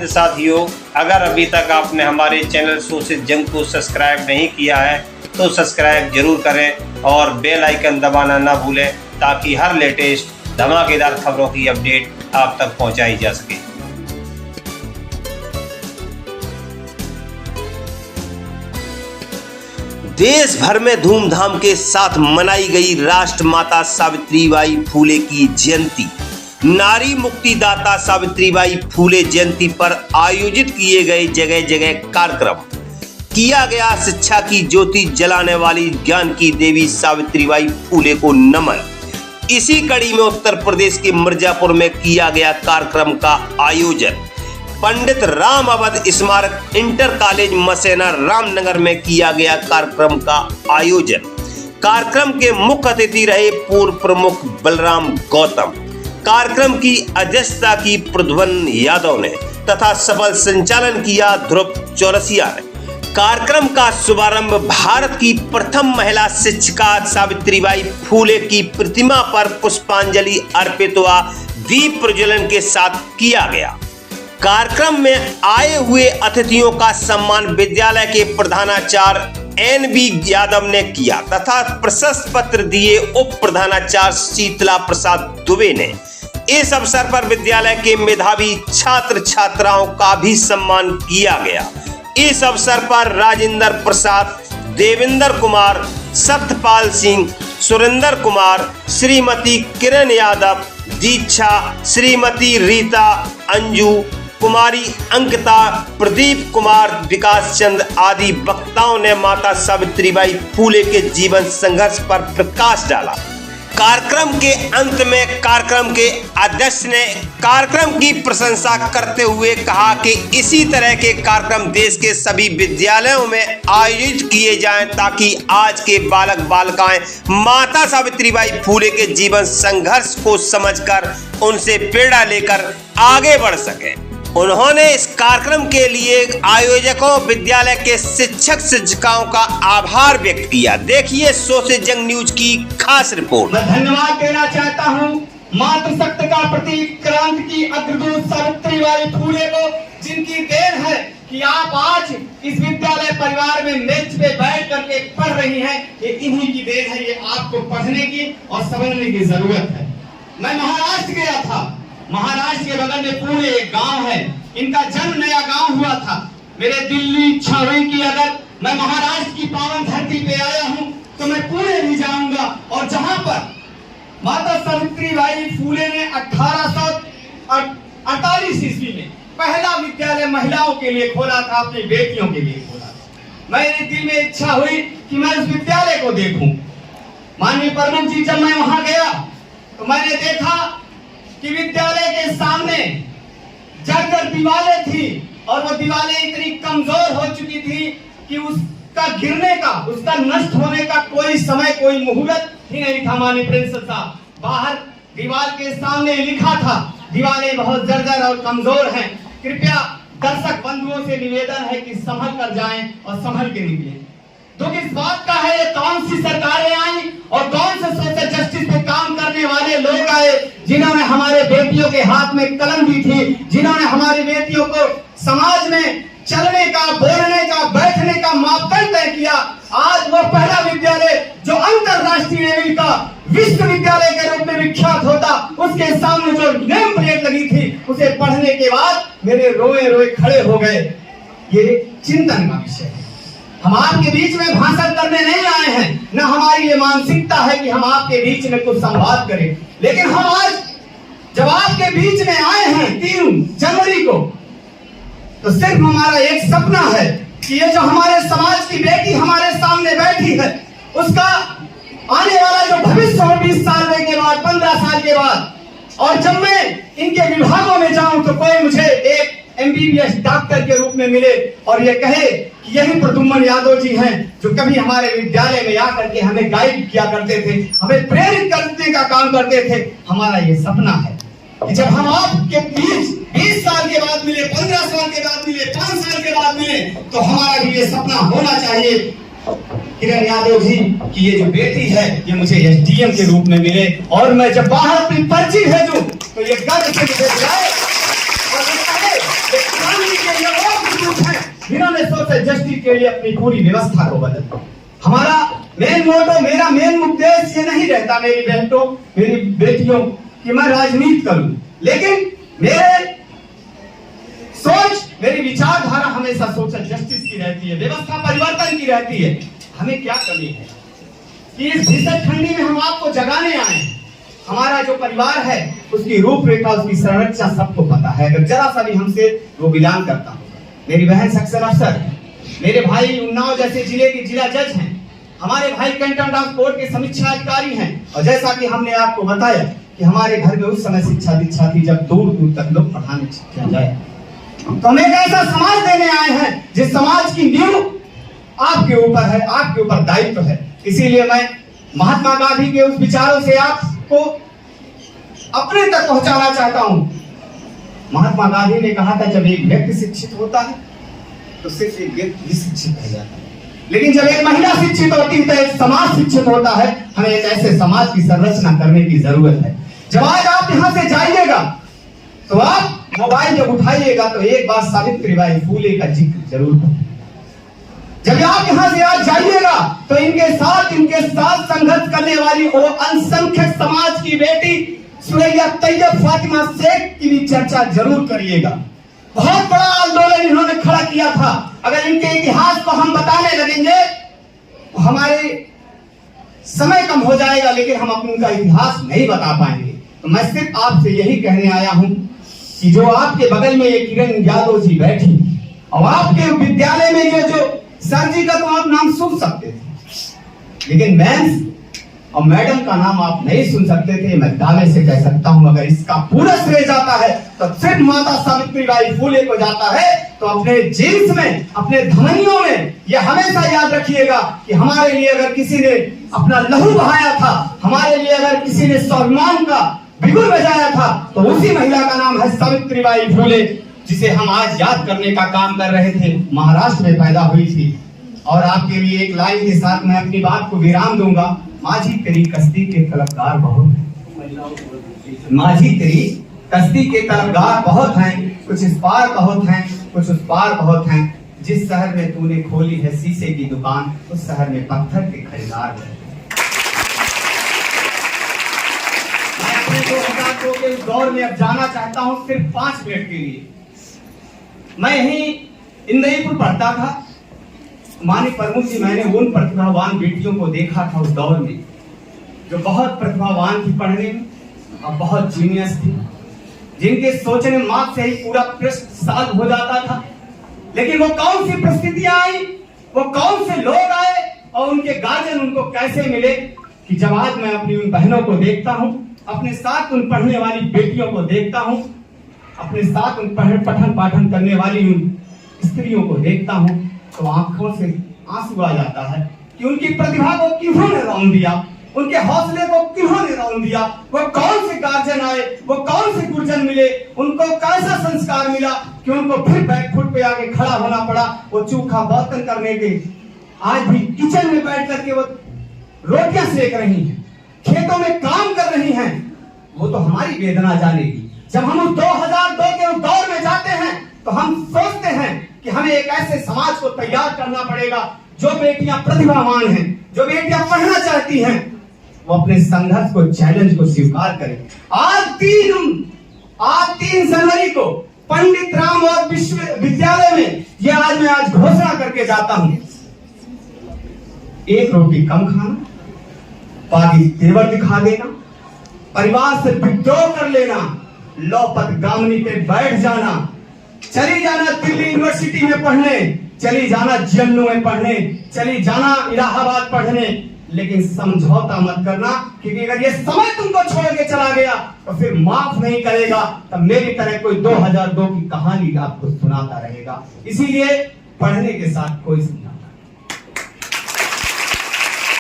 साथियों, अगर अभी तक आपने हमारे चैनल सोशल जंग को सब्सक्राइब नहीं किया है तो सब्सक्राइब जरूर करें और बेल आइकन दबाना ना भूलें ताकि हर लेटेस्ट धमाकेदार खबरों की अपडेट आप तक पहुंचाई जा सके। देश भर में धूमधाम के साथ मनाई गई राष्ट्रमाता सावित्रीबाई फूले की जयंती। नारी मुक्तिदाता सावित्रीबाई फूले जयंती पर आयोजित किए गए जगह जगह कार्यक्रम। किया गया शिक्षा की ज्योति जलाने वाली ज्ञान की देवी सावित्रीबाई फूले को नमन। इसी कड़ी में उत्तर प्रदेश के मिर्जापुर में किया गया कार्यक्रम का आयोजन। पंडित राम अवध स्मारक इंटर कॉलेज मसेना रामनगर में किया गया कार्यक्रम का आयोजन। कार्यक्रम के मुख्य अतिथि रहे पूर्व प्रमुख बलराम गौतम। कार्यक्रम की अध्यक्षता की प्रध्वन यादव ने तथा सफल संचालन किया ध्रुव चौरसिया ने। कार्यक्रम का शुभारंभ भारत की प्रथम महिला शिक्षिका सावित्रीबाई फूले की प्रतिमा पर पुष्पांजलि अर्पित व दीप प्रज्वलन के साथ किया गया। कार्यक्रम में आए हुए अतिथियों का सम्मान विद्यालय के प्रधानाचार्य NB यादव ने किया तथा प्रशस्ति पत्र दिए उप प्रधानाचार्य शीतला प्रसाद दुबे ने। इस अवसर पर विद्यालय के मेधावी छात्र छात्राओं का भी सम्मान किया गया। इस अवसर पर राजेंद्र प्रसाद, देवेंद्र कुमार, सत्यपाल सिंह, सुरेंद्र कुमार, श्रीमती किरण यादव, दीक्षा, श्रीमती रीता, अंजू, कुमारी अंकिता, प्रदीप कुमार, विकास चंद आदि वक्ताओं ने माता सावित्रीबाई फूले के जीवन संघर्ष पर प्रकाश डाला। कार्यक्रम के अंत में कार्यक्रम के अध्यक्ष ने कार्यक्रम की प्रशंसा करते हुए कहा कि इसी तरह के कार्यक्रम देश के सभी विद्यालयों में आयोजित किए जाएं ताकि आज के बालक बालिकाएं माता सावित्रीबाई फूले के जीवन संघर्ष को समझकर उनसे प्रेरणा लेकर आगे बढ़ सकें। उन्होंने इस कार्यक्रम के लिए आयोजकों, विद्यालय के शिक्षक शिक्षिकाओं का आभार व्यक्त किया। देखिए सोशल जंग न्यूज की खास रिपोर्ट। मैं धन्यवाद देना चाहता हूं मातृशक्ति का प्रतीक, क्रांति की अग्रदूत सावित्रीबाई फूले को, जिनकी देन है कि आप आज इस विद्यालय परिवार में मेज पे बैठ करके पढ़ रही हैं। ये इन्हीं की देन है, ये आपको पढ़ने की और समझने की जरूरत है। मैं महाराष्ट्र गया था। महाराष्ट्र के बगल में पुणे एक गांव है, इनका जन्म नया गांव हुआ था। मेरे दिल्ली इच्छा हुई कि अगर मैं महाराष्ट्र की पावन धरती पे आया हूं तो मैं पुणे भी जाऊंगा, और जहां पर माता सावित्रीबाई फूले ने 1848 ईस्वी में पहला विद्यालय महिलाओं के लिए खोला था, अपनी बेटियों के लिए खोला था। मेरे दिल में इच्छा हुई कि मैं उस विद्यालय को देखूं। माननीय प्रमुख जी, जब मैं वहां गया तो मैंने देखा कि विद्यालय के सामने जर्जर दीवारें थी और वो दीवारें इतनी कमजोर हो चुकी थी कि उसका गिरने का, उसका नष्ट होने का कोई समय, कोई मुहूर्त ही नहीं था। माननीय प्रिंसिपल साहब, बाहर दीवार के सामने लिखा था दीवारें बहुत जर्जर और कमजोर हैं, कृपया दर्शक बंधुओं से निवेदन है कि संभल कर जाएं और संभल के निकलें। तो किस बात का है, ये कौन सी सरकारें आई और कौन से सोशल जस्टिस पे काम करने वाले लोग आए जिन्होंने हमारे बेटियों के हाथ में कलम दी थी, जिन्होंने हमारी बेटियों को समाज में चलने का, बोलने का, बैठने का मापदंड तय किया। आज वो पहला विद्यालय जो अंतरराष्ट्रीय लेवल का विश्वविद्यालय के रूप में विख्यात होता, उसके सामने जो नेम प्लेट लगी थी, उसे पढ़ने के बाद मेरे रोए रोए खड़े हो गए। ये चिंतन का विषय है। हम आपके बीच में भाषण करने नहीं आए हैं, न हमारी ये मानसिकता है कि हम आपके बीच में कुछ संवाद करें, लेकिन हम आज जब आपके बीच में आए हैं 3 जनवरी को, तो सिर्फ हमारा एक सपना है कि ये जो हमारे समाज की बेटी हमारे सामने बैठी है, उसका आने वाला जो भविष्य हो 20 साल के बाद, 15 साल के बाद, और जब मैं इनके विभागों में जाऊं तो कोई मुझे एक MBBS डॉक्टर के रूप में मिले और ये कहे कि यही प्रद्युम्न यादव जी हैं जो कभी हमारे विद्यालय में आकर के हमें गाइड किया करते थे, हमें प्रेरित करने का काम करते थे। हमारा ये सपना है कि जब हम आपके बीच 20 साल के बाद मिले, 15 साल के बाद मिले, 5 साल के बाद मिले, तो हमारा भी ये सपना होना चाहिए किरण यादव जी की ये जो बेटी है ये मुझे SDM के रूप में मिले, और मैं जब बाहर अपनी पर्ची भेजूं तो ये गर्व से मुझे बुलाए और ये वो ग्रुप है जिन्होंने सोशल जस्टिस के लिए अपनी पूरी व्यवस्था को बदला। हमारा मेन मोटो, मेरा मेन उद्देश्य ये नहीं रहता मेरी बहनों, मेरी बेटियों, कि मैं राजनीति करूं, लेकिन मेरे सोच, मेरी विचारधारा हमेशा सोशल जस्टिस की रहती है, व्यवस्था परिवर्तन की रहती है। हमें क्या कमी है कि इस भीषण ठंडी में हम आपको जगाने आए हैं। हमारा जो परिवार है उसकी रूपरेखा, उसकी संरचना सबको पता है, अगर जरा सा भी हमसे वो बिलोंग करता होगा। मेरी बहन सेक्शन अफसर, मेरे भाई उन्नाव जैसे जिले के जिला जज हैं, हमारे भाई कैंटन डाक कोर्ट के समीक्षा अधिकारी हैं, और जैसा कि हमने आपको बताया कि हमारे घर में उस समय शिक्षा दीक्षा थी जब दूर दूर तक लोग पढ़ाने किया जाए। तो हम एक ऐसा समाज देने आए हैं जिस समाज की नींव आपके ऊपर है, आपके ऊपर दायित्व है। इसीलिए मैं महात्मा गांधी के उस विचारों से आपको अपने तक पहुंचाना चाहता हूं। महात्मा गांधी ने कहा था जब एक व्यक्ति शिक्षित होता है तो सिर्फ एक व्यक्ति शिक्षित रह जाता है, लेकिन जब एक महिला शिक्षित होती है तो एक समाज शिक्षित होता है। हमें एक ऐसे समाज की संरचना करने की जरूरत है। जब आज आप यहां से जाइएगा तो आप मोबाइल जब उठाइएगा तो एक बार सावित्रीबाई फूले का जिक्र जरूर करें। जब आप यहां से आज जाइएगा तो इनके साथ संघर्ष करने वाली वो अल्पसंख्यक समाज की बेटी सुरैया तैयब फातिमा शेख की भी चर्चा जरूर करिएगा। बहुत बड़ा आंदोलन इन्होंने खड़ा किया था। अगर इनके इतिहास को हम बताने लगेंगे तो हमारे समय कम हो जाएगा, लेकिन हम अपने उनका इतिहास नहीं बता पाएंगे। तो मैं सिर्फ आपसे यही कहने आया हूं कि जो आपके बगल में ये किरण यादव जी बैठी और आपके विद्यालय में जो सर जी का तो आप नाम सुन सकते थे, लेकिन मैम और मैडम का नाम आप नहीं सुन सकते थे। मैं दावे से कह सकता हूं अगर इसका पूरा श्रेय जाता है तो सिर्फ माता सावित्रीबाई फूले को जाता है। तो अपने जीन्स में, अपने धमनियों में यह हमेशा याद रखिएगा कि हमारे लिए अगर किसी ने अपना लहू बहाया था, हमारे लिए अगर किसी ने स्वाभिमान का बिगुल बजाया था, तो उसी महिला का नाम है सावित्रीबाई फूले, जिसे हम आज याद करने का काम कर रहे थे। महाराष्ट्र में पैदा हुई थी। और आपके लिए एक लाइन के साथ मैं अपनी बात को विराम दूंगा। माझी तेरी कश्ती के तलबगार बहुत हैं, माझी तेरी कश्ती के तलबगार बहुत हैं, कुछ इस पार बहुत हैं, कुछ उस पार बहुत हैं। जिस शहर में तूने खोली है शीशे की दुकान, उस शहर में पत्थर के खरीदार हैं। मैं अपने 2002 के उस दौर में अब जाना चाहता हूं सिर्फ 5 मिनट के लिए। मैं यहीं इंदईपुर पढ़ता था। माननीय प्रमुख जी, मैंने उन प्रतिभावान बेटियों को देखा था उस दौर में जो बहुत प्रतिभावान थी पढ़ने में और बहुत जीनियस थी, जिनके सोचने मार्ग से ही पूरा प्रश्न सॉल्व हो जाता था। लेकिन वो कौन सी परिस्थितियां आई, वो कौन से लोग आए और उनके गार्जियन उनको कैसे मिले कि जब आज मैं अपनी उन बहनों को देखता हूं, अपने साथ उन पढ़ने वाली बेटियों को देखता हूं, अपने साथ उन पठन पाठन करने वाली उन स्त्रियों को देखता हूं, तो आंखों से आंसू आ जाता है कि उनकी प्रतिभा को किन्होंने रौंद दिया, उनके हौसले को किन्होंने रौंद दिया। वो कौन से गार्जियन आए, वो कौन से गुरुजन मिले, उनको कैसा संस्कार मिला कि उनको फिर बैक फुट पे आके खड़ा होना पड़ा। वो चूखा बर्तन करने के आज भी किचन में बैठ करके वो रोटियां सेक रही हैं, खेतों में काम कर रही हैं। वो तो हमारी वेदना जानेगी। जब हम उस 2002 के उस दौर में जाते हैं तो हम सोचते हैं कि हमें एक ऐसे समाज को तैयार करना पड़ेगा जो बेटियां प्रतिभावान हैं, जो बेटियां पढ़ना चाहती हैं, वो अपने संघर्ष को, चैलेंज को स्वीकार करें। आज 3 जनवरी को पंडित रामवत विश्वविद्यालय में ये आज घोषणा करके जाता हूं, 1 रोटी कम खाना, बागी तेवर दिखा देना, परिवार से विद्रोह कर लेना, लौपत गामनी पे बैठ जाना, चली जाना दिल्ली यूनिवर्सिटी में पढ़ने, चली जाना जम्मू में पढ़ने, चली जाना इलाहाबाद पढ़ने, लेकिन समझौता मत करना, क्योंकि अगर ये समय तुमको छोड़ के चला गया तो फिर माफ नहीं करेगा। तब मेरी तरह कोई 2002 की कहानी आपको सुनाता रहेगा। इसीलिए पढ़ने के साथ कोई